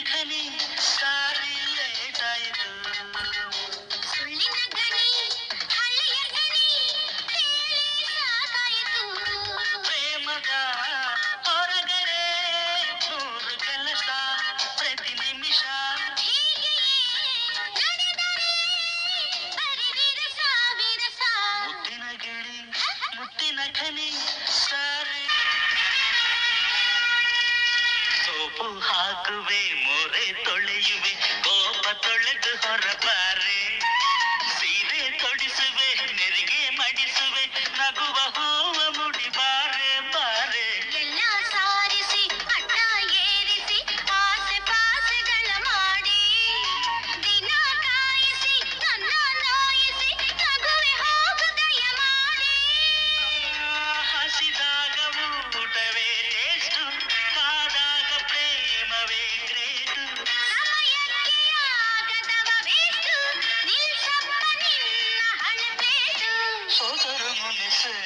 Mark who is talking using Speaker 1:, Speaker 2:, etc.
Speaker 1: ಖನಿ ಸಾರಿ late ಆಯಿತು.
Speaker 2: ಸುಳ್ಳಿನ ಗಣಿ ಹಳ್ಳಿಯ ಗಣಿ ಹೇಳಿ ಸಾಕಾಯಿತು.
Speaker 1: ಪ್ರೇಮದ ಹೊರಗಡೆ ನೂರು ಕೆಲಸ ಪ್ರತಿ ನಿಮಿಷ
Speaker 2: ಹೀಗೆಯೇ ನಡೆದರೆ ಬರೀ ವಿರಸ ವಿರಸ.
Speaker 1: ಮುತ್ತಿನ ಗಿಳಿ ಮುತ್ತಿನ ಖನಿ ಸಾರಿ. ಸೋಪು ಹಾಕುವೆ ಮೋರೆ ತೊಳೆಯುವೆ ಕೋಪ ತೊಳೆದು ಹೊರಬಾರೆ. ಸೀರೆ ತೊಡಿಸುವೆ ನೆರಿಗೆ ಮಡಿಸುವೆ ನಗುವ ಹೂವ ಮುಡಿಬಾರೆ ಬಾರೆ.
Speaker 2: ಎಲ್ಲ ಸಾರಿಸಿ ಅಡ್ಡ ಏರಿಸಿ ಆಸೆ ಪಾಸೆಗಳ ಮಾಡಿ ದಿನ ಕಾಯಿಸಿ ಕನ್ನ ನೋಯಿಸಿ ನಗುವೆ ಹೋಗು ದಯ ಮಾಡಿ.
Speaker 1: ಹಸಿದಾಗ ಊಟವೇ ಟೇಸ್ಟು ಕಾದಾಗ ಪ್ರೇಮವೇ ಗ್ರೇಟು.
Speaker 2: ಸಮಯಕ್ಕೆ ಆಗದವ ವೇಸ್ಟು ನಿಲ್ಸಪ್ಪ ನಿನ್ನ ಹಣಪೇಟು.
Speaker 1: ಸೋದರು ಮುನಿಸೆ